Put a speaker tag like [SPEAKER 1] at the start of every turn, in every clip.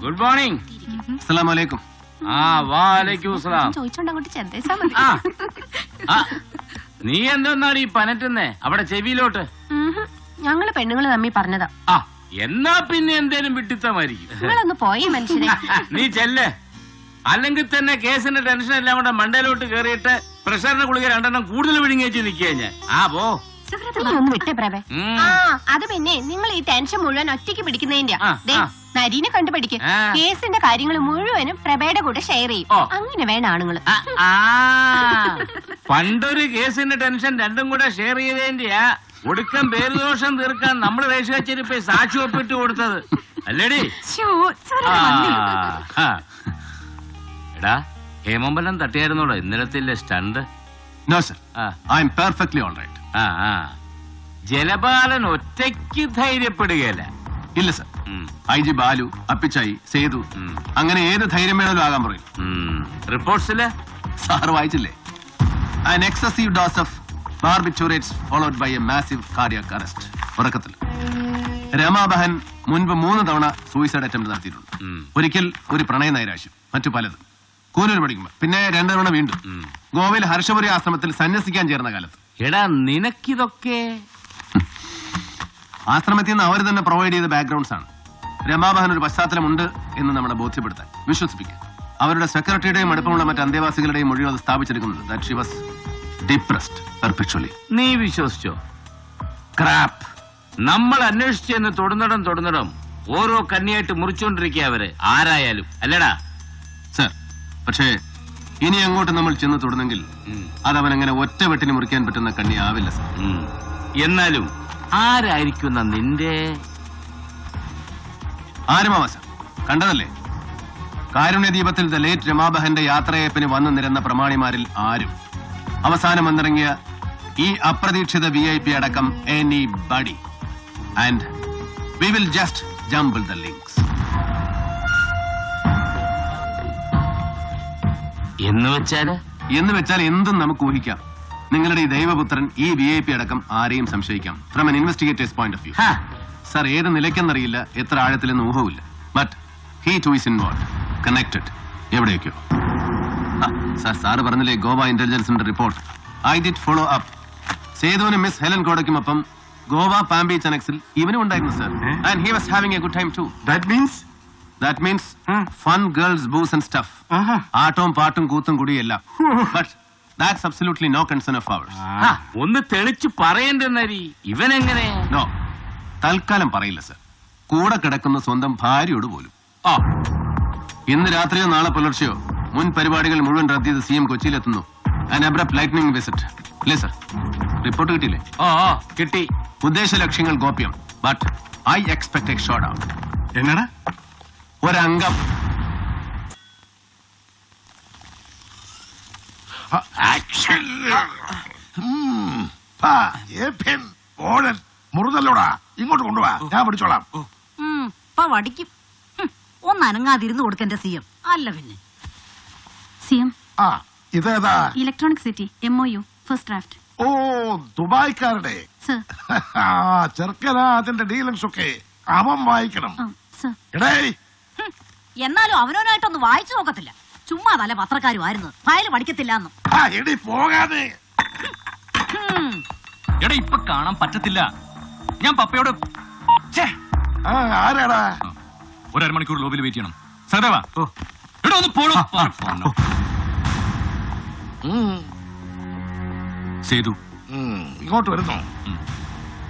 [SPEAKER 1] Good morning.
[SPEAKER 2] അസ്സലാമു അലൈക്കും.
[SPEAKER 1] വാലൈക്കും അസ്സലാം.
[SPEAKER 3] ചോദിച്ചോണ്ടങ്ങോട്ട് ചെന്നേച്ചാ മതി.
[SPEAKER 1] നീ എന്തെന്നാണ് ഈ പനറ്റുന്നേ അവിടെ ചെവിയിലോട്ട്?
[SPEAKER 3] ഞങ്ങള് പെണ്ണുങ്ങള് തമ്മി പറഞ്ഞതാ.
[SPEAKER 1] എന്നാ പിന്നെ എന്തേലും വിട്ടിത്തമായിരിക്കും.
[SPEAKER 3] നിങ്ങളൊന്ന് പോയി മനുഷ്യനെ.
[SPEAKER 1] നീ ചെല്ലേ, അല്ലെങ്കിൽ തന്നെ കേസിന്റെ ടെൻഷൻ എല്ലാം കൂടെ മണ്ടയിലോട്ട് കേറിയിട്ട് പ്രഷറിന്റെ ഗുളിക 2 എണ്ണം കൂടുതൽ വിഴുങ്ങിച്ച് നിൽക്കുക ഞാൻ. പോ.
[SPEAKER 3] ഒന്ന് വിട്ടേ പ്രഭേ. അത് പിന്നെ നിങ്ങൾ ഈ ടെൻഷൻ മുഴുവൻ ഒറ്റയ്ക്ക് പിടിക്കുന്നതിന്റെ നരീനെ കണ്ടുപിടിക്കും. കേസിന്റെ കാര്യങ്ങൾ മുഴുവനും പ്രഭയുടെ കൂടെ ഷെയർ ചെയ്യും. അങ്ങനെ വേണം ആണുങ്ങള്.
[SPEAKER 1] പണ്ടൊരു കേസിന്റെ ടെൻഷൻ 2ഉം കൂടെ ഷെയർ ചെയ്തതിന്റെയാ ഒടുക്കം പേരുദോഷം തീർക്കാൻ നമ്മൾ റേഷൻ കച്ചേരി പോയി സാക്ഷി ഒപ്പിട്ട് കൊടുത്തത് അല്ലേടി? എടാ, ഹേമമ്പലം തട്ടിയായിരുന്നോടോ ഇന്നലത്തെ stunt?
[SPEAKER 2] No sir, I am perfectly all right.
[SPEAKER 1] ജലപാലൻ ഒറ്റയ്ക്ക് ധൈര്യപ്പെടുകയല്ല.
[SPEAKER 2] ഇല്ല sir, I G Balu, Appichayi, Sethu, അങ്ങനെ ഏത് ധൈര്യം വേണമല്ലോ ആകാൻ പറയും.
[SPEAKER 1] റിപ്പോർട്ട്സില്
[SPEAKER 2] സാർ വായിച്ചില്ലേ? An excessive dose of barbiturates followed by a massive cardiac arrest. ഉറക്കത്തിൽ രമാബഹൻ മുൻപ് 3 തവണ സൂയിസൈഡ് അറ്റംപ്റ്റ് നടത്തിയിട്ടുണ്ട്. ഒരിക്കൽ ഒരു പ്രണയ നൈരാശ്യം, മറ്റു പലതും. കൂനൂർ പഠിക്കുമ്പോ പിന്നെ 2 തവണ വീണ്ടും ഗോവയിൽ ഹർഷപുരി ആശ്രമത്തിൽ സന്യസിക്കാൻ ചേർന്ന കാലത്ത്.
[SPEAKER 1] എടാ, നിനക്കിതൊക്കെ
[SPEAKER 2] ആശ്രമത്തിൽ നിന്ന് അവർ തന്നെ പ്രൊവൈഡ് ചെയ്ത ബാക്ക്ഗ്രൗണ്ട്സ് ആണ്. രമാബഹൻ ഒരു പശ്ചാത്തലമുണ്ട് എന്ന് നമ്മളെ ബോധ്യപ്പെടുത്താൻ, വിശ്വസിപ്പിക്കാൻ. അവരുടെ സെക്രട്ടറിയുടെയും അടുപ്പമുള്ള മറ്റ് അന്തേവാസികളുടെയും മൊഴികൾ അത് സ്ഥാപിച്ചെടുക്കുന്നത് that she was depressed perpetually.
[SPEAKER 1] നീ വിശ്വസിച്ചോ? ക്രാപ്പ്. നമ്മൾ അന്വേഷിച്ചെന്ന് തൊടുന്നിടം ഓരോ കണ്ണിയായിട്ട് മുറിച്ചോണ്ടിരിക്കുക അവര്, ആരായാലും അല്ലടാ
[SPEAKER 2] സർ. പക്ഷേ ഇനി അങ്ങോട്ട് നമ്മൾ ചെന്ന് തൊടുന്നെങ്കിൽ അതവനങ്ങനെ ഒറ്റ വെട്ടിന് മുറിക്കാൻ പറ്റുന്ന കണ്ണി ആവില്ല സർ.
[SPEAKER 1] എന്നാലും ആരായിരിക്കുന്ന നിന്റെ
[SPEAKER 2] ആരുമാവാ സർ? കണ്ടതല്ലേ, കാരുണ്യ ദീപത്തിൽ ദ ലേറ്റ് രമാബഹന്റെ യാത്രയപ്പിന് വന്നു നിരന്ന പ്രമാണിമാരിൽ ആരും അവസാനം വന്നിറങ്ങിയ ഈ അപ്രതീക്ഷിത VIP അടക്കം anybody. And we will just jumble the links. എന്ന് വെച്ചാൽ എന്തും നമുക്ക് ഊഹിക്കാം. നിങ്ങളുടെ ഈ ദൈവപുത്രൻ ഈ VIP അടക്കം ആരെയും സംശയിക്കാം from an investigator's point of view. Sir, ഏത് നിലയ്ക്കെന്നറിയില്ല, എത്ര ആഴത്തിലെന്ന് ഊഹമില്ല. But he too is involved, connected. എവിടെയൊക്കെയോ. സാറ് പറഞ്ഞില്ലേ ഗോവ ഇന്റലിജൻസിന്റെ report? I did follow up. സേതുവിനും മിസ് ഹെലൻ കോടയ്ക്കുമൊപ്പം ഗോവ പാം ബീച്ച് അനക്സിൽ ഇവനും ഉണ്ടായിരുന്നു sir. And he was having a good time too. That means fun, girls, booze and stuff. ആട്ടവും പാട്ടും കൂത്തും കൂടിയെല്ലാം. But that's absolutely no concern of ours.
[SPEAKER 1] ഒന്ന് തെളിച്ചു പറയണ്ടെന്നരി ഇവനെങ്ങനെ?
[SPEAKER 2] നോ, തൽക്കാലം പറയില്ല സർ. കൂടെ കിടക്കുന്ന സ്വന്തം ഭാര്യയോട് പോലും. ഇന്ന് രാത്രിയോ നാളെ പുലർച്ചെയോ മുൻ പരിപാടികൾ മുഴുവൻ റദ്ദ് ചെയ്ത് CM കൊച്ചിയിലെത്തുന്നു. An abrupt lightning visit. ഇല്ലേ സർ? റിപ്പോർട്ട് കിട്ടിയില്ലേ?
[SPEAKER 1] കിട്ടി.
[SPEAKER 2] ഉദ്ദേശ ലക്ഷ്യങ്ങൾ ഗോപ്യം. But I expect a shot out.
[SPEAKER 4] എന്നാണ്?
[SPEAKER 2] ഒരംഗം.
[SPEAKER 4] മുറുതല്ലോടാ, ഇങ്ങോട്ട് കൊണ്ടുപോവാ, ഞാൻ പിടിച്ചോളാം.
[SPEAKER 5] വടിക്കും. ഒന്ന് അനങ്ങാതിരുന്ന് കൊടുക്കന്റെ CM. അല്ല പിന്നെ
[SPEAKER 3] CM.
[SPEAKER 4] ഇതേതാ?
[SPEAKER 3] Electronic city MOU first draft.
[SPEAKER 4] ഓ, ദുബായ്ക്കാരുടെ
[SPEAKER 3] സർ.
[SPEAKER 4] ചെറുക്കനാ അതിന്റെ ഡീലിങ്സ് ഒക്കെ അവൻ വായിക്കണം. എടേ,
[SPEAKER 5] എന്നാലും അവനോനായിട്ടൊന്ന് വായിച്ചു നോക്കത്തില്ല. ചുമ്മാ തല പത്രക്കാരുമായിരുന്നു, ഫയല് പഠിക്കത്തില്ല എന്നും.
[SPEAKER 4] എടി പോകാതെ.
[SPEAKER 6] എടാ, ഇപ്പൊ കാണാൻ പറ്റത്തില്ല. ഞാൻ പപ്പയോട്
[SPEAKER 4] ആരാടാ?
[SPEAKER 6] ഒരു അരമണിക്കൂർ ലോബിയിൽ വെയിറ്റ് ചെയ്യണം. സഹദേവാ, എടാ ഒന്ന് പോടോ. സേതു
[SPEAKER 4] ഇങ്ങോട്ട് വരുന്നു.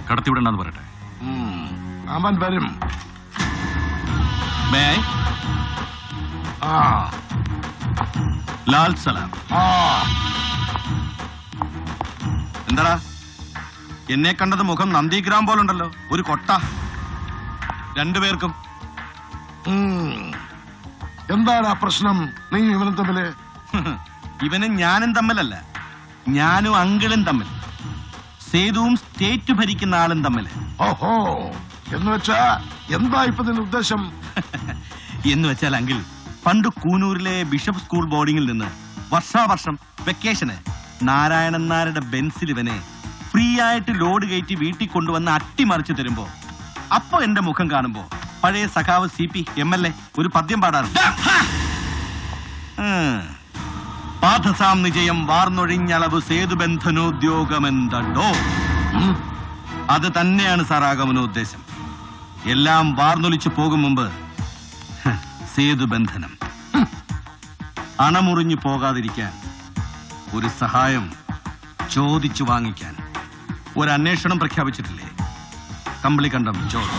[SPEAKER 6] കടത്തിവിടണ്ടെന്ന് പറയട്ടെ.
[SPEAKER 4] അവൻ വരും.
[SPEAKER 2] ലാൽ സലാം.
[SPEAKER 7] എന്താടാ, എന്നെ കണ്ടത് മുഖം നന്ദിഗ്രാം പോലുണ്ടല്ലോ. ഒരു കൊട്ട രണ്ടുപേർക്കും.
[SPEAKER 4] എന്താണ് പ്രശ്നം? നീ ഇവനും തമ്മില്?
[SPEAKER 7] ഇവനും ഞാനും തമ്മിലല്ല, ഞാനും അങ്കിളും തമ്മിൽ, സേതുവും സ്റ്റേറ്റ് ഭരിക്കുന്ന ആളും തമ്മില്.
[SPEAKER 4] ഓഹോ, എന്ന് വെച്ചാ എന്താ ഇപ്പൊ നിന്റെ ഉദ്ദേശം?
[SPEAKER 7] എന്ന് വെച്ചാൽ അങ്കിൾ, പണ്ട് കൂനൂരിലെ ബിഷപ്പ് സ്കൂൾ ബോർഡിങ്ങിൽ നിന്ന് വർഷാവർഷം വെക്കേഷന് നാരായണൻ നായരുടെ ബെൻസിൽ ഇവനെ ഫ്രീ ആയിട്ട് ലോഡ് കയറ്റി വീട്ടിൽ കൊണ്ടുവന്ന് അട്ടിമറിച്ചു തരുമ്പോ അപ്പൊ എന്റെ മുഖം കാണുമ്പോ പഴയ സഖാവ് CP MLA ഒരു പദ്യം പാടാറുണ്ട്. പാഥസാം നിജയം വാർന്നൊഴിഞ്ഞളവ് സേതുബന്ധനോദ്യോഗമെന്തോ. അത് തന്നെയാണ് സാർ ആഗമനോദ്ദേശം. എല്ലാം വാർന്നൊലിച്ചു പോകും മുമ്പ് സേതുബന്ധനം. അണമുറിഞ്ഞു പോകാതിരിക്കാൻ, ഒരു സഹായം ചോദിച്ചു വാങ്ങിക്കാൻ ഒരു അന്വേഷണം പ്രഖ്യാപിച്ചിട്ടില്ലേ? കമ്പിളിക്കണ്ടം ചോദ.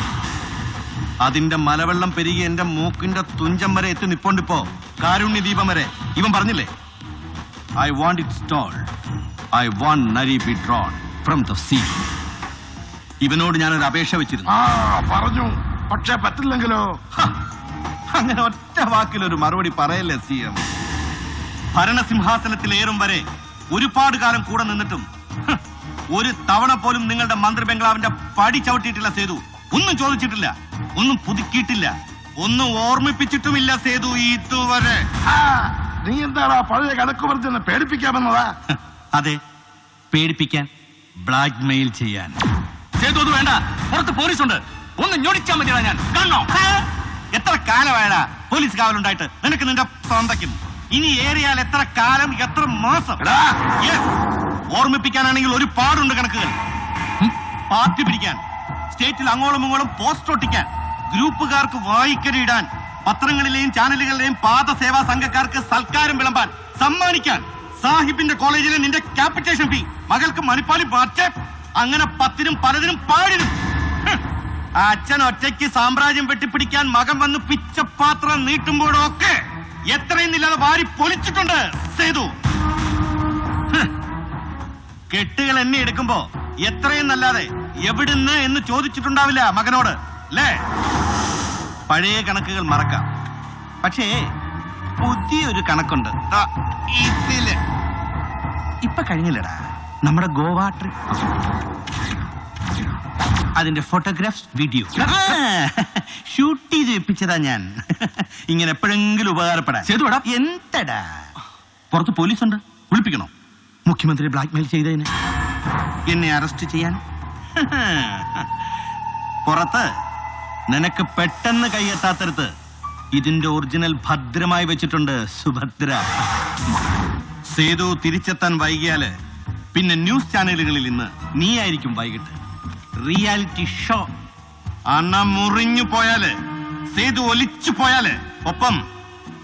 [SPEAKER 7] അതിന്റെ മലവെള്ളം പെരുകി എന്റെ മൂക്കിന്റെ തുഞ്ചം വരെ എത്തി നിപ്പോണ്ടിപ്പോ. കാരുണ്യ ദീപം വരെ. ഇവൻ പറഞ്ഞില്ലേ, I want it stole, I want നരി be drawn from the sea. ഇവനോട് ഞാനൊരു അപേക്ഷ വെച്ചിരുന്നു.
[SPEAKER 4] പറഞ്ഞു, പക്ഷെ പറ്റില്ലെങ്കിലോ?
[SPEAKER 7] അങ്ങനെ ഒറ്റ വാക്കിലൊരു മറുപടി പറയല്ലേ CM. ഭരണസിംഹാസനത്തിലേറും വരെ ഒരുപാട് കാലം കൂടെ നിന്നിട്ടും ഒരു തവണ പോലും നിങ്ങളുടെ മന്ത്രി ബംഗ്ലാവിന്റെ പടി ചവിട്ടിയിട്ടില്ല സേതു. ഒന്നും ചോദിച്ചിട്ടില്ല, ഒന്നും പുതുക്കിയിട്ടില്ല, ഒന്നും ഓർമ്മിപ്പിച്ചിട്ടുമില്ല സേതു ഇതുവരെ.
[SPEAKER 4] നീ എന്താടാ പഴയ കണക്ക് പറഞ്ഞെന്ന് പേടിപ്പിക്കാമെന്നതാ?
[SPEAKER 7] അതെ, പേടിപ്പിക്കാൻ, ബ്ലാക്ക് മെയിൽ ചെയ്യാൻ.
[SPEAKER 6] സേതു അത് വേണ്ട, പുറത്ത് പോലീസുണ്ട്, ഒന്ന് ഞൊടിച്ചാൽ മതിയാ. ഞാൻ കാണണോ?
[SPEAKER 7] എത്ര കാലമായടാ പോലീസ് കാവലുണ്ടായിട്ട് നിനക്ക് നിന്റെ സ്വന്തക്കും? ഇനി ഏറിയാൽ എത്ര കാലം, എത്ര മാസം? Yes. ഓർമ്മിപ്പിക്കാനാണെങ്കിൽ ഒരുപാടുണ്ട് കണക്കുകൾ. പാർട്ടി പിടിക്കാൻ, സ്റ്റേറ്റിൽ അങ്ങോളം ഇങ്ങോളം പോസ്റ്റ് ഒട്ടിക്കാൻ, ഗ്രൂപ്പുകാർക്ക് വായിക്കരിടാൻ, പത്രങ്ങളിലെയും ചാനലുകളിലെയും പാദസേവാ സംഘക്കാർക്ക് സൽക്കാരം വിളമ്പാൻ, സമ്മാനിക്കാൻ, സാഹിബിന്റെ കോളേജിലെ നിന്റെ ക്യാപിറ്റേഷൻ ഫീ, മകൾക്ക് മണിപ്പാലി മാറ്റേ, അങ്ങനെ പത്തിനും പലതിനും പാടിനും. അച്ഛൻ ഒറ്റയ്ക്ക് സാമ്രാജ്യം വെട്ടിപ്പിടിക്കാൻ മകൻ വന്ന് പിച്ചപാത്രം നീട്ടുമ്പോഴൊക്കെ എത്രയും ഇല്ലാതെ വാരി പൊളിച്ചിട്ടുണ്ട് സേതു. കെട്ടുകൾ എന്നെ എടുക്കുമ്പോ എത്രയും നല്ലാതെ എവിടുന്ന് എന്ന് ചോദിച്ചിട്ടുണ്ടാവില്ല മകനോട്, അല്ലേ? പഴയ കണക്കുകൾ മറക്കാം, പക്ഷേ പുതിയൊരു കണക്കുണ്ട്. ഇതില് ഇപ്പൊ കഴിഞ്ഞില്ലടാ നമ്മുടെ ഗോവ ട്രിപ്പ്. അതിന്റെ ഫോട്ടോഗ്രാഫ്സ്, വീഡിയോ ഷൂട്ട് ചെയ്ത് വെപ്പിച്ചതാ ഞാൻ. ഇങ്ങനെ എപ്പോഴെങ്കിലും ഉപകാരപ്പെടാൻ. എന്തടാ? പുറത്ത് പോലീസുണ്ട്, വിളിപ്പിക്കണോ? മുഖ്യമന്ത്രി ബ്ലാക്ക്മെയിൽ ചെയ്തതിന്, എന്നെ അറസ്റ്റ് ചെയ്യാൻ. പുറത്ത് നിനക്ക് പെട്ടെന്ന് കൈയെത്താത്തടുത്ത് ഇതിന്റെ ഒറിജിനൽ ഭദ്രമായി വെച്ചിട്ടുണ്ട് സുഭദ്ര. സേതു തിരിച്ചെത്താൻ വൈകിയാല് പിന്നെ ന്യൂസ് ചാനലുകളിൽ ഇന്ന് നീ ആയിരിക്കും വൈകിട്ട്. Reality show. അണ മുറിഞ്ഞു പോയാല്, സേതു ഒലിച്ചു പോയാല് ഒപ്പം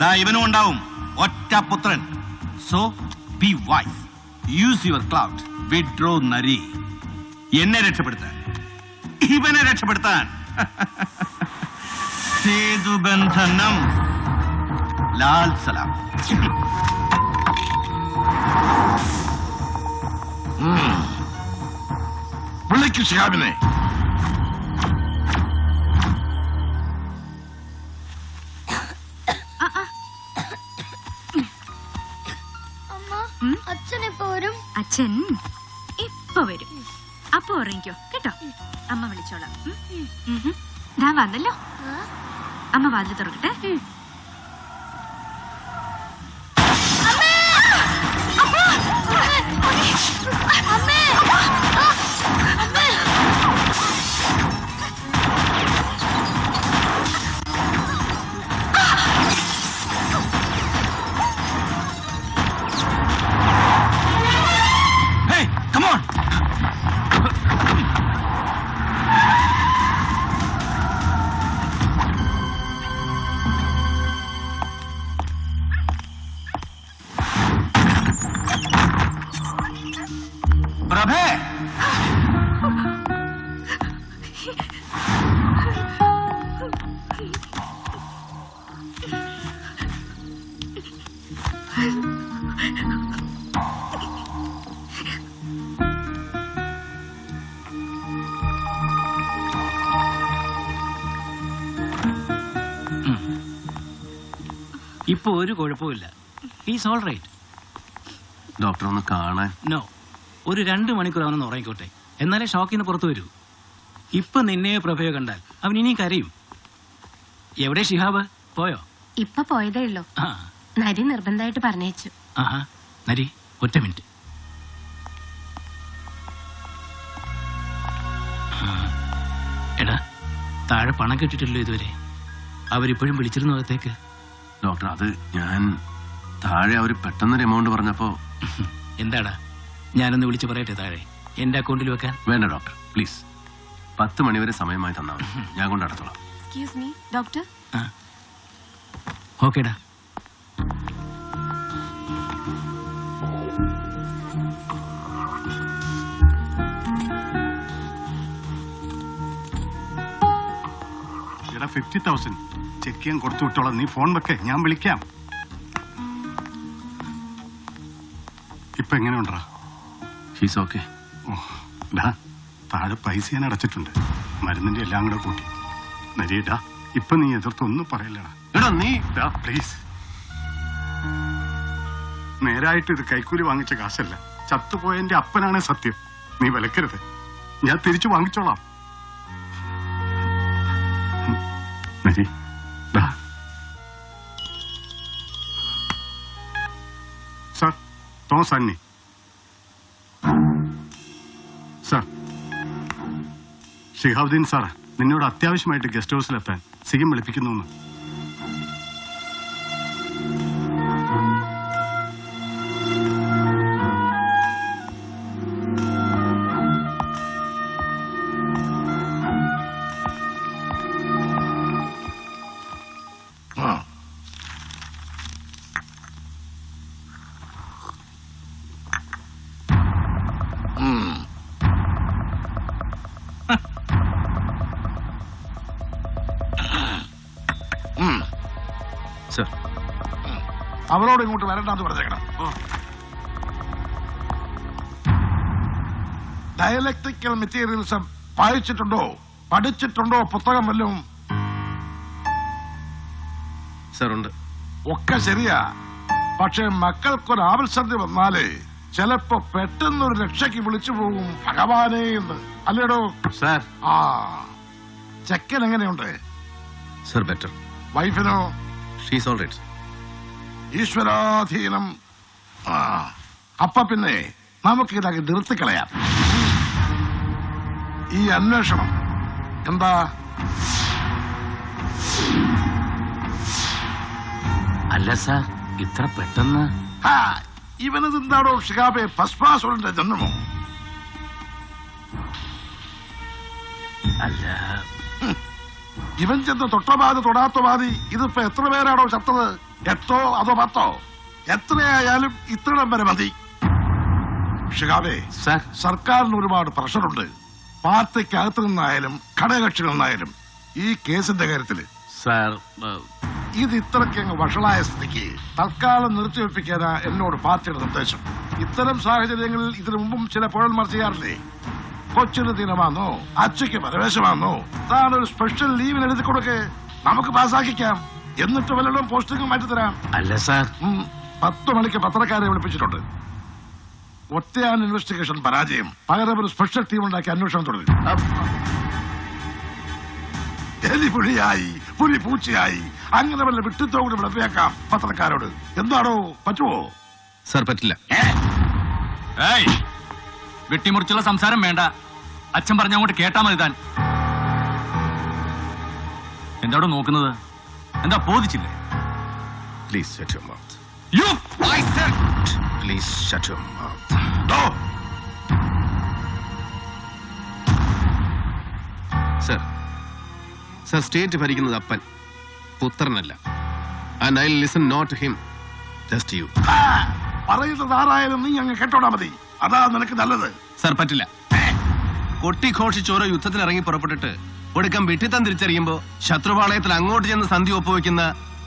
[SPEAKER 7] ദാ ഇവനും ഉണ്ടാവും, ഒറ്റ പുത്രൻ. So be wise, use your cloud, withdraw നരി. എന്നെ രക്ഷപ്പെടുത്താൻ, ഇവനെ രക്ഷപ്പെടുത്താൻ. സേതുബന്ധനം. ലാൽ സലാം.
[SPEAKER 4] വിളിക്കു ശിഹാബിനെ.
[SPEAKER 3] അച്ഛൻ ഇപ്പൊ വരും, അപ്പൊ ഉറങ്ങിക്കോ കേട്ടോ. അമ്മ വിളിച്ചോളാം. ഞാൻ വന്നല്ലോ, അമ്മ വാതിൽ തുറക്കട്ടെ.
[SPEAKER 7] പ്രഭേ,
[SPEAKER 1] ഇപ്പൊ ഒരു കുഴപ്പമില്ല. Is all right.
[SPEAKER 2] ഡോക്ടർ ഒന്ന് കാണാൻ.
[SPEAKER 1] നോ, ഒരു 2 മണിക്കൂർ അവനൊന്ന് ഉറങ്ങിക്കോട്ടെ, എന്നാലേ ഷോക്കിൽ നിന്ന് പുറത്തു വരൂ. ഇപ്പൊ നിന്നെയോ പ്രഭയോ കണ്ടാൽ അവൻ ഇനിയും കരയും. എവിടെ ഷിഹാബ്? പോയോ?
[SPEAKER 3] ഇപ്പൊ പോയതേ ഉള്ളൂ.
[SPEAKER 1] ആ,
[SPEAKER 3] നരി നിർബന്ധമായിട്ട് പറഞ്ഞേച്ചു.
[SPEAKER 1] ആഹാ. നരി, ഒറ്റ മിനിറ്റ്. എടാ, താഴെ പണം കിട്ടിയിട്ടില്ലല്ലോ ഇതുവരെ. അവരിപ്പോഴും വിളിച്ചിരുന്നു അകത്തേക്ക്.
[SPEAKER 2] ഡോക്ടർ, അത് ഞാൻ താഴെ അവർ പെട്ടെന്നൊരു എമൗണ്ട് പറഞ്ഞപ്പോ.
[SPEAKER 1] എന്താടാ, ഞാനൊന്ന് വിളിച്ചു പറയട്ടെ താഴെ എന്റെ അക്കൗണ്ടിൽ വെക്കാൻ?
[SPEAKER 2] വേണ്ട ഡോക്ടർ, പ്ലീസ്. 10 മണിവരെ സമയമായി തന്നാൽ മതി, ഞാൻ കൊണ്ട് നടത്തോളാം.
[SPEAKER 3] Excuse me doctor.
[SPEAKER 1] ഓക്കേടാ.
[SPEAKER 4] എടാ 50,000 ചെക്ക് ചെയ്യാൻ കൊടുത്തു വിട്ടോളാം. നീ ഫോൺ വെക്കേ, ഞാൻ വിളിക്കാം. ഇപ്പൊ എങ്ങനെയുണ്ടാ?
[SPEAKER 2] She's okay.
[SPEAKER 4] താഴെ പൈസ ഞാൻ അടച്ചിട്ടുണ്ട്, മരുന്നിന്റെ എല്ലാം കൂടെ കൂട്ടി. നരിയേട്ടാ, ഇപ്പൊ നീ എതിർത്തൊന്നും പറയല്ലടാ.
[SPEAKER 2] എടാ നീ
[SPEAKER 4] പ്ലീസ്. നേരായിട്ട് ഇത് കൈക്കൂലി വാങ്ങിച്ച കാശല്ല, ചത്തുപോയ എന്റെ അപ്പനാണ് സത്യം. നീ വിലക്കരുത്, ഞാൻ തിരിച്ചു വാങ്ങിച്ചോളാം. നരി, സാർ, തോമസ് ആന്നി. സാർ, ഷിഹാബുദ്ദീൻ സാർ നിന്നോട് അത്യാവശ്യമായിട്ട് ഗസ്റ്റ് ഹൗസിലെത്താൻ സിഗം വിളിപ്പിക്കുന്നു.
[SPEAKER 2] സർ,
[SPEAKER 4] അവരോട് ഇങ്ങോട്ട് വരണ്ടെന്ന് പറഞ്ഞേക്കണം. ഡയലക്ട്രിക്കൽ മെറ്റീരിയൽസ് വായിച്ചിട്ടുണ്ടോ, പഠിച്ചിട്ടുണ്ടോ? പുസ്തകം വല്ലതും?
[SPEAKER 2] സർ ഉണ്ട്.
[SPEAKER 4] ഒക്കെ ശരിയാ, പക്ഷെ മക്കൾക്കൊരാവശ്യം വന്നാല് ചിലപ്പോ പെട്ടെന്നൊരു രക്ഷയ്ക്ക് വിളിച്ചു പോകും ഭഗവാനേ എന്ന്. അല്ലേടോ?
[SPEAKER 2] സർ.
[SPEAKER 4] ആ, ചെക്കൻ എങ്ങനെയുണ്ട്?
[SPEAKER 2] Sir better.
[SPEAKER 4] വൈഫിനോ?
[SPEAKER 2] She's all right.
[SPEAKER 4] ഈശ്വരാധീനം. അപ്പൊ പിന്നെ നമുക്കിതൊക്കെ നിർത്തിക്കളയാം. ഈ അന്വേഷണം എന്താ?
[SPEAKER 1] അല്ല സാർ, ഇത്ര പെട്ടെന്ന്?
[SPEAKER 4] ഇവനത് എന്താണോ ഷിഹാബെ, ഭസ്മാസുരന്റെ ജന്മമോ?
[SPEAKER 1] അല്ല,
[SPEAKER 4] ഇവൻ ചെന്ന് തൊട്ടപാതി തൊടാത്ത പാതി ഇതിപ്പോ എത്ര പേരാണോ ചത്തത്? 8 അതോ 10? എത്രയായാലും ഇത്രയും വരെ മതി. ഷിഹാബെ, സർക്കാരിന് ഒരുപാട് പ്രഷറുണ്ട്. പാർട്ടിക്കകത്തു നിന്നായാലും ഘടകകക്ഷികളിൽ നിന്നായാലും ഈ കേസിന്റെ കാര്യത്തില്.
[SPEAKER 1] സാർ,
[SPEAKER 4] ഇത് ഇത്രയ്ക്ക് അങ്ങ് വഷളായ സ്ഥിതിക്ക് തൽക്കാലം നിർത്തിവെപ്പിക്കാനാ എന്നോട് പാർട്ടിയുടെ നിർദ്ദേശം. ഇത്തരം സാഹചര്യങ്ങളിൽ ഇതിനു മുമ്പും ചില പൗരന്മാർ ചെയ്യാറില്ലേ? കൊച്ചിന് ദിനമാണോ, അച്ഛയ്ക്ക് പരവേശമാണോ, താനൊരു സ്പെഷ്യൽ ലീവിന് എഴുതി കൊടുക്ക്, നമുക്ക് പാസ്സാക്കിക്കാം. എന്നിട്ട് വല്ലതും പോസ്റ്റിംഗ് മാറ്റിത്തരാം.
[SPEAKER 1] അല്ല സാർ,
[SPEAKER 4] 10 മണിക്ക് പത്രക്കാരെ വിളിപ്പിച്ചിട്ടുണ്ട്. ഒറ്റയാൻ ഇൻവെസ്റ്റിഗേഷൻ പരാജയം, പകരം ഒരു സ്പെഷ്യൽ ടീം ഉണ്ടാക്കി അന്വേഷണം തുടരും. എലി പുലിയായി, പുലി പൂച്ചയായി, അങ്ങനെ വല്ല വിട്ടിത്തോട് വിളപ്പിയാക്കാം പത്രക്കാരോട്. എന്താണോ, പറ്റുമോ?
[SPEAKER 2] സർ പറ്റില്ല.
[SPEAKER 6] വെട്ടിമുറിച്ചുള്ള സംസാരം വേണ്ട, അച്ഛൻ പറഞ്ഞങ്ങോട്ട് കേട്ടാ മതി. താൻ എന്താടോ നോക്കുന്നത്? എന്താ ബോധിച്ചില്ലേ?
[SPEAKER 2] Please shut your mouth.
[SPEAKER 6] You! I said!
[SPEAKER 2] Please shut your mouth. Sir, sir, state ഭരിക്കുന്നത് അപ്പൻ, പുത്രനല്ല. And I listen not to him, just you.
[SPEAKER 4] പറയുന്നത് ആരായാലും നീ അങ്ങ് കേട്ടോടാ മതി, അതാ നിനക്ക് നല്ലത്.
[SPEAKER 2] സർ പറ്റില്ല. കൊട്ടിഘോഷിച്ചോരോ യുദ്ധത്തിന് ഇറങ്ങി പുറപ്പെട്ടിട്ട് ഒടുക്കം വിട്ടിത്തം തിരിച്ചറിയുമ്പോ ശത്രുപാളയത്തിൽ അങ്ങോട്ട് ചെന്ന് സന്ധി ഒപ്പുവെക്കുന്ന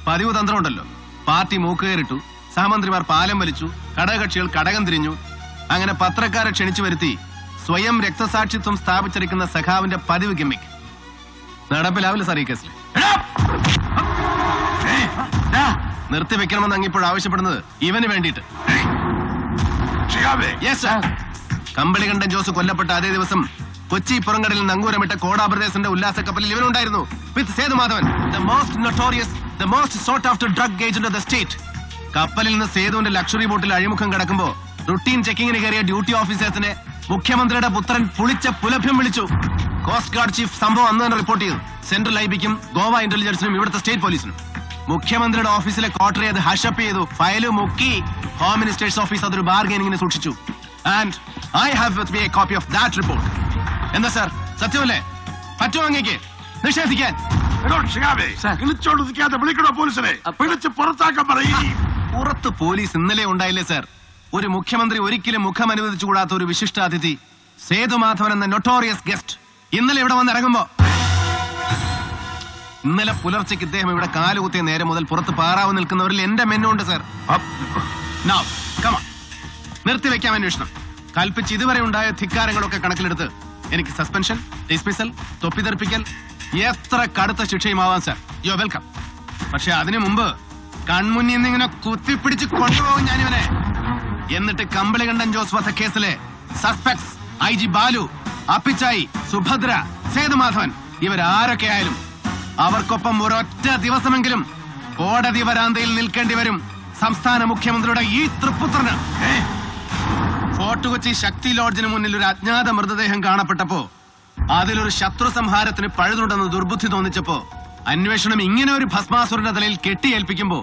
[SPEAKER 2] പതിവ് തന്ത്രം ഉണ്ടല്ലോ. പാർട്ടി മൂക്കുകയറിട്ടു, സഹമന്ത്രിമാർ പാലം വലിച്ചു, ഘടകകക്ഷികൾ കടകം തിരിഞ്ഞു. അങ്ങനെ പത്രക്കാരെ ക്ഷണിച്ചു വരുത്തി സ്വയം രക്തസാക്ഷിത്വം സ്ഥാപിച്ചിരിക്കുന്ന സഖാവിന്റെ പതിവ് ഗിമ്മിക്ക് നടപ്പിലാവില്ല സാർ ഈ കേസിൽ. നിർത്തിവെക്കണമെന്ന് അങ്ങിപ്പോൾ ആവശ്യപ്പെടുന്നത് ഇവന് വേണ്ടിയിട്ട്. കമ്പളികണ്ഠൻ ജോസ് കൊല്ലപ്പെട്ട അതേ ദിവസം കൊച്ചി പുറങ്കടലിൽ നങ്കൂരമിട്ട കോടാബ്രദേശിന്റെ ഉല്ലാസ കപ്പലിൽ ഇവനുണ്ടായിരുന്നു, with Sethumadhavan, the most notorious, the most sought after drug agent of the state. കപ്പലിൽ നിന്ന് സേതുവിന്റെ ലക്ഷറി ബോട്ടിൽ അഴിമുഖം കടക്കുമ്പോ റുട്ടീൻ ചെക്കിങ്ങിന് കയറിയ ഡ്യൂട്ടി ഓഫീസേഴ്സിനെ മുഖ്യമന്ത്രിയുടെ പുത്രൻ പുളിച്ച പുലഭ്യം വിളിച്ചു. കോസ്റ്റ് ഗാർഡ് ചീഫ് സംഭവം അന്ന് തന്നെ റിപ്പോർട്ട് ചെയ്തു. സെൻട്രൽ ഐബിക്കും ഗോവ ഇന്റലിജൻസിനും ഇവിടുത്തെ സ്റ്റേറ്റ് പോലീസിനും. മുഖ്യമന്ത്രിയുടെ ഓഫീസിലെ ക്വാർട്ടർ ചെയ്ത് ഹഷപ്പ് ചെയ്തു, ഫയല് മുക്കി. ഹോം മിനിസ്റ്റേഴ്സ് ഓഫീസ് അതൊരു ബാർഗൈനിങ്ങിന് സൂക്ഷിച്ചു. And I have with me A copy of that report. എന്താ സാർ, സത്യമല്ലേ? പറ്റുമോ അങ്ങേക്ക് നിഷേധിക്കാൻ?
[SPEAKER 4] വിളിക്കണോ പോലീസിനെ? വിളിച്ച് പുറത്താക്കാൻ പറയും.
[SPEAKER 2] പുറത്ത് പോലീസ് ഇന്നലെ ഉണ്ടായില്ലേ സാർ? ഒരു മുഖ്യമന്ത്രി ഒരിക്കലും മുഖം അനുവദിച്ചുകൂടാത്ത ഒരു വിശിഷ്ടാതിഥി സേതുമാധവൻ എന്ന നൊട്ടോറിയസ് ഗസ്റ്റ് ഇന്നലെ ഇവിടെ വന്ന് ഇറങ്ങുമ്പോ, ഇന്നലെ പുലർച്ചയ്ക്ക് ഇദ്ദേഹം ഇവിടെ കാലുകുത്തിയ നേരം മുതൽ പുറത്ത് പാറാവ് നിൽക്കുന്നവരിൽ എന്റെ മെന്നുണ്ട് സാർ. നിർത്തിവെക്കാം അന്വേഷണം. കൽപ്പിച്ച് ഇതുവരെ ഉണ്ടായ ധിക്കാരങ്ങളൊക്കെ കണക്കിലെടുത്ത് എനിക്ക് സസ്പെൻഷൻ, ഡിസ്മിസൽ, തൊപ്പിതെറിപ്പിക്കൽ, എത്ര കടുത്ത ശിക്ഷയുമാവാം സാർ. You welcome. പക്ഷെ അതിനു മുമ്പ് കൺമുന്നിൽ നിന്ന് ഇങ്ങനെ കുത്തിപ്പിടിച്ച് കൊണ്ടുപോകും ഞാനിവനെ. എന്നിട്ട് കമ്പളികണ്ഠൻ ജോസ് വധക്കേസിലെ സസ്പെക്ട്സ് IG ബാലു, അപ്പിച്ചായി, സുഭദ്ര, സേതുമാധവൻ ഇവരാരൊക്കെ ആയാലും അവർക്കൊപ്പം ഒരൊറ്റ ദിവസമെങ്കിലും കോടതി വരാന്തയിൽ നിൽക്കേണ്ടി വരും സംസ്ഥാന മുഖ്യമന്ത്രിയുടെ ഈ തൃപ്പുത്രന്. ഫോർട്ട് കൊച്ചി ശക്തി ലോഡ്ജിന് മുന്നിൽ ഒരു അജ്ഞാത മൃതദേഹം കാണപ്പെട്ടപ്പോ അതിലൊരു ശത്രു സംഹാരത്തിന് പഴുതുണ്ടെന്ന് ദുർബുദ്ധി തോന്നിച്ചപ്പോ അന്വേഷണം ഇങ്ങനെ ഒരു ഭസ്മാസുരന്റെ തലയിൽ കെട്ടിയേൽപ്പിക്കുമ്പോ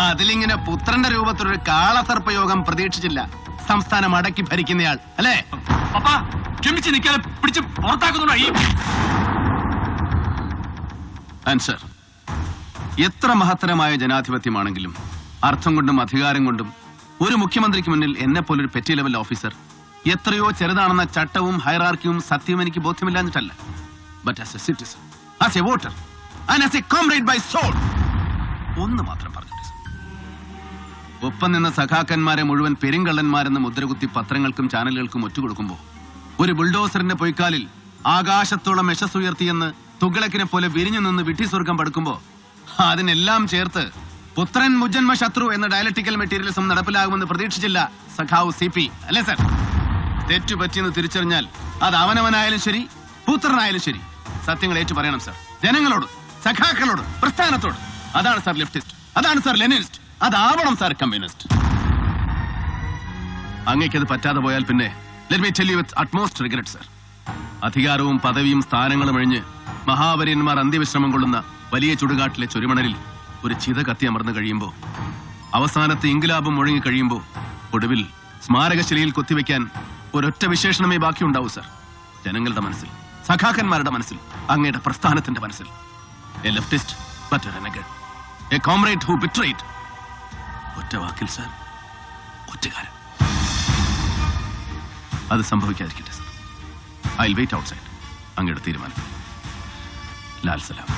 [SPEAKER 2] അതിലിങ്ങനെ പുത്രന്റെ രൂപത്തിലൊരു കാളസർപ്പയോഗം പ്രതീക്ഷിച്ചില്ല സംസ്ഥാനം അടക്കി ഭരിക്കുന്നയാൾ, അല്ലേ?
[SPEAKER 6] ക്ഷമിച്ച് നിൽക്കാതെ പിടിച്ച് പുറത്താക്കുന്നുണ്ടോ ഈ
[SPEAKER 2] ആൻസർ? എത്ര മഹത്തരമായ ജനാധിപത്യമാണെങ്കിലും അർത്ഥം കൊണ്ടും അധികാരം കൊണ്ടും ഒരു മുഖ്യമന്ത്രിക്ക് മുന്നിൽ എന്നെ പോലൊരു പെറ്റി ലെവൽ ഓഫീസർ എത്രയോ ചെറുതാണെന്ന ചട്ടവും ഹൈറാർക്കിയും സത്യവും എനിക്ക് ബോധ്യമില്ലാഞ്ഞിട്ടല്ല. But as a citizen, as a voter and as a comrade by soul ഒന്ന് മാത്രം പറഞ്ഞിട്ട്, ഒപ്പം നിന്ന സഖാക്കന്മാരെ മുഴുവൻ പെരുങ്കള്ളന്മാരെന്ന് മുദ്രകുത്തി പത്രങ്ങൾക്കും ചാനലുകൾക്കും ഒറ്റുകൊടുക്കുമ്പോ ഒരു ബുൾഡോസറിന്റെ പൊയ്ക്കാലിൽ ആകാശത്തോളം യശസ്സുയർത്തിയെന്ന് തുഗ്ലക്കിനെ പോലെ വിരിഞ്ഞു നിന്ന് വിഡ്ഢിസ്വർഗം പടുക്കുമ്പോ അതിനെല്ലാം ചേർത്ത് പുത്രൻ മുജന്മ ശത്രു എന്ന ഡയലക്ടിക്കൽ മെറ്റീരിയലിസം നടപ്പിലാകുമെന്ന് പ്രതീക്ഷിച്ചില്ല സഖാവ് CP, അല്ലേ സർ? തെറ്റുപറ്റിയെന്ന് തിരിച്ചറിഞ്ഞാൽ അത് അവനവനായാലും ശരി, പുത്രനായാലും ശരി, സത്യങ്ങൾ ഏറ്റു പറയണം സർ. ജനങ്ങളോട്, സഖാക്കളോട്, പ്രസ്ഥാനത്തോട്. അതാണ് സർ ലെഫ്റ്റിസ്റ്റ്, അതാണ് സർ ലെനിനിസ്റ്റ്, അതാവണം സർ കമ്മ്യൂണിസ്റ്റ്. അങ്ങേക്കത് പറ്റാതെ പോയാൽ പിന്നെ let me tell you with utmost regret sir, അധികാരവും പദവിയും സ്ഥാനങ്ങളും ഒഴിഞ്ഞ് മഹാവര്യന്മാർ അന്ത്യവിശ്രമം കൊള്ളുന്ന വലിയ ചുടുകാട്ടിലെ ചുരുമണലിൽ ഒരു ചിത കത്തി അമർന്നു കഴിയുമ്പോ, അവസാനത്തെ ഇൻകിലാബും മുഴങ്ങി കഴിയുമ്പോ, ഒടുവിൽ സ്മാരകശിലയിൽ കൊത്തിവെക്കാൻ ഒരൊറ്റ വിശേഷണമേ ബാക്കിയുണ്ടാവൂ സർ. ജനങ്ങളുടെ മനസ്സിൽ, സഖാക്കന്മാരുടെ മനസ്സിൽ, അങ്ങയുടെ പ്രസ്ഥാനത്തിന്റെ മനസ്സിൽ. A leftist but a renegade, a comrade who betrayed. ഒറ്റ വാക്കിൽ സർ, ഒറ്റക്കാരൻ. അത് സംഭവിക്കാതിരിക്കട്ടെ sir. I will wait outside. അങ്ങയുടെ തീരുമാനം. ലാൽ സലാം.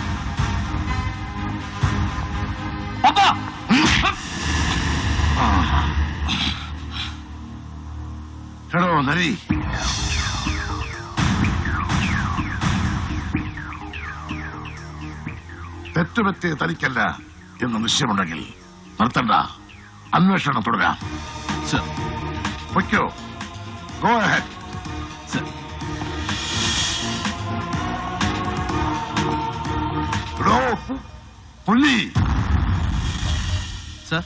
[SPEAKER 4] എടോ നരി, തെറ്റുപറ്റിയ തനിക്കല്ല എന്ന് നിശ്ചയമുണ്ടെങ്കിൽ നിർത്തണ്ട, അന്വേഷണം തുടരാം.
[SPEAKER 2] സർ.
[SPEAKER 4] പൊയ്ക്കോ, ഗോ അഹെഡ്.
[SPEAKER 2] സർ.
[SPEAKER 4] എടോ പുലി.
[SPEAKER 2] സർ.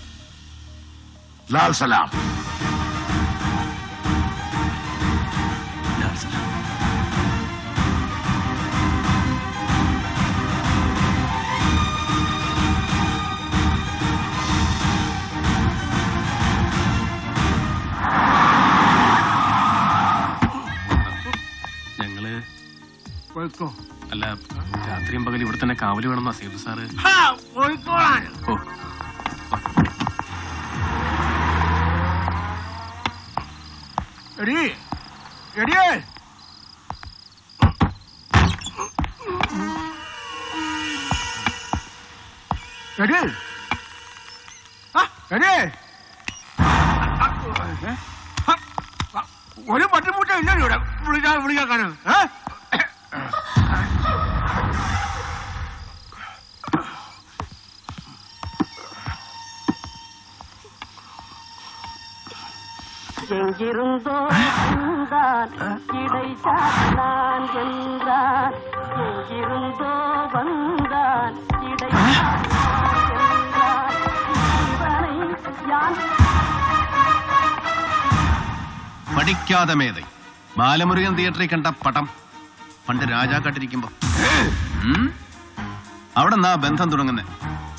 [SPEAKER 4] ലാൽ സലാം.
[SPEAKER 2] ലാൽ സലാം. ഞങ്ങള് അല്ല, രാത്രിയും പകൽ ഇവിടെ തന്നെ കാവല് വേണമെന്നാ സേതു സാറ്. ഓ,
[SPEAKER 8] ഒരു പട്ടിമുട്ട ഇല്ലല്ലോ ഇവിടെ വിളിക്കാനും.
[SPEAKER 9] எங்கிருந்தோ வந்தான் கிடைத்தான் என்றான், எங்கிருந்தோ வந்தான் கிடைத்தான் என்றான், இவனை யான்.
[SPEAKER 2] പഠിക്കാതെ മേதை ബാലമുരുകൻ തിയേറ്ററിൽ കണ്ട പടം പണ്ട് രാജാക്കാട്ടിരിക്കുമ്പോ അവിടെ നിന്നാ ബന്ധം തുടങ്ങുന്നേ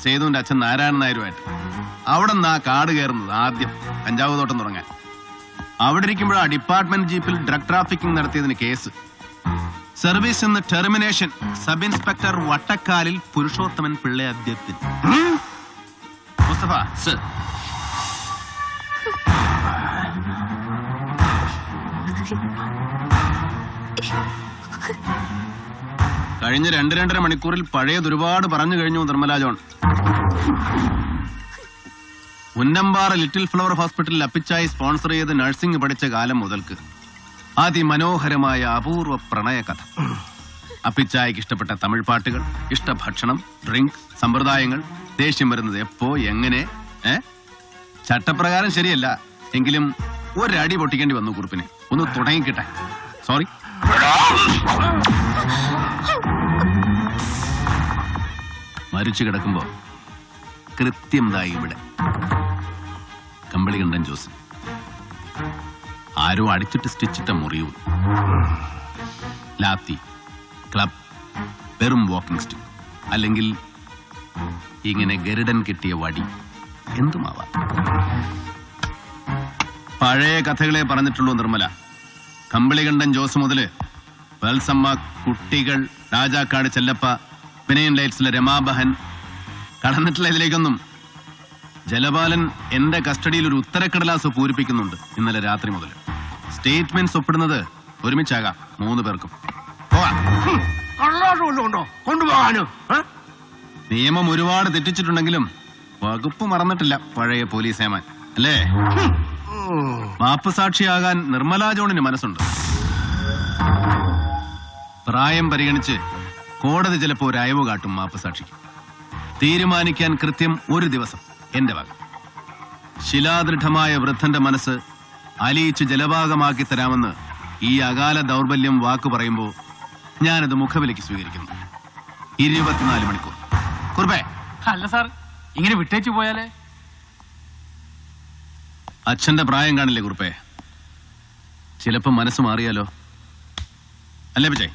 [SPEAKER 2] സേതുവിന്റെ അച്ഛൻ നാരായണൻ നായരുമായിട്ട്. അവിടെ നിന്നാ കാട് കയറുന്നത് ആദ്യം കഞ്ചാവ് തോട്ടം തുടങ്ങാൻ. അവിടെ ഇരിക്കുമ്പോഴാ ഡിപ്പാർട്ട്മെന്റ് ജീപ്പിൽ ഡ്രഗ് ട്രാഫിക്കിംഗ് നടത്തിയതിന് കേസ്. സർവീസ് നിന്ന് termination. Sub inspector Vattakkalil Purushothaman Pillai അധ്യക്ഷൻ. മുസ്തഫ സർ. കഴിഞ്ഞ 2-2.5 മണിക്കൂറിൽ പഴയത് ഒരുപാട് പറഞ്ഞു കഴിഞ്ഞു Nirmala John. Unnampara little flower ഹോസ്പിറ്റലിൽ അപ്പിച്ചായി സ്പോൺസർ ചെയ്ത് നഴ്സിംഗ് പഠിച്ച കാലം മുതൽക്ക് അതിമനോഹരമായ അപൂർവ പ്രണയ കഥ. അപ്പിച്ചായിക്ക് ഇഷ്ടപ്പെട്ട തമിഴ് പാട്ടുകൾ, ഇഷ്ടഭക്ഷണം, ഡ്രിങ്ക്, സമ്പ്രദായങ്ങൾ, ദേഷ്യം വരുന്നത് എപ്പോ എങ്ങനെ. ചട്ടപ്രകാരം ശരിയല്ല എങ്കിലും ഒരടി പൊട്ടിക്കേണ്ടി വന്നു കുറിപ്പിന്. ഒന്ന് തുടങ്ങിക്കിട്ടെ. സോറി. മരിച്ചു കിടക്കുമ്പോ കൃത്യം ദായി ഇവിടെ കമ്പളികണ്ഠൻ ജോസ്. ആരോ അടിച്ചിട്ട് സ്റ്റിച്ചിട്ട മുറിവും, ലാത്തി, ക്ലബ്, വെറും വാക്കിംഗ് സ്റ്റിക്ക്, അല്ലെങ്കിൽ ഇങ്ങനെ ഗരുഡൻ കിട്ടിയ വടി, എന്തുമാവാം. പഴയ കഥകളെ പറഞ്ഞിട്ടുള്ളൂ നിർമ്മല. കമ്പളികണ്ഠൻ ജോസ് മുതല് വത്സമ്മ, കുട്ടികൾ, രാജാക്കാട് ചെല്ലപ്പ, പിനയൻ ലൈറ്റ്സിലെ രമാബഹൻ, കടന്നിട്ടുള്ള ഇതിലേക്കൊന്നും. ജലപാലൻ എന്റെ കസ്റ്റഡിയിൽ ഒരു ഉത്തരക്കടലാസ് പൂരിപ്പിക്കുന്നുണ്ട് ഇന്നലെ രാത്രി മുതൽ. സ്റ്റേറ്റ്മെന്റ്സ് ഒപ്പിടുന്നത് ഒരുമിച്ചാകാം 3 പേർക്കും.
[SPEAKER 8] കൊണ്ടുപോകാനോ?
[SPEAKER 2] നിയമം ഒരുപാട് തെറ്റിച്ചിട്ടുണ്ടെങ്കിലും വകുപ്പ് മറന്നിട്ടില്ല പഴയ പോലീസ് ഏമാൻ അല്ലേ? മാപ്പ് സാക്ഷിയാകാൻ നിർമ്മലാ ജോണിന് മനസ്സുണ്ട്. പ്രായം പരിഗണിച്ച് കോടതി ചിലപ്പോ ഒരു അയവ് കാട്ടും മാപ്പ് സാക്ഷിക്ക്. തീരുമാനിക്കാൻ കൃത്യം 1 ദിവസം എന്റെ വക. ശിലാദൃഢമായ വൃദ്ധന്റെ മനസ്സ് അലിയിച്ച് ജലഭാഗമാക്കി തരാമെന്ന് ഈ അകാല ദൗർബല്യം വാക്കു പറയുമ്പോ ഞാനത് മുഖവിലേക്ക് സ്വീകരിക്കുന്നു. 24 മണിക്കൂർ. കുറുപ്പേ.
[SPEAKER 1] അല്ല സാർ, ഇങ്ങനെ വിട്ടേച്ചു പോയാലേ?
[SPEAKER 2] അച്ഛന്റെ പ്രായം കാണില്ലേ കുറുപ്പേ? ചിലപ്പോ മനസ്സ് മാറിയാലോ. അല്ലേ പിച്ചേ?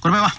[SPEAKER 2] കുറുപ്പേ വാ.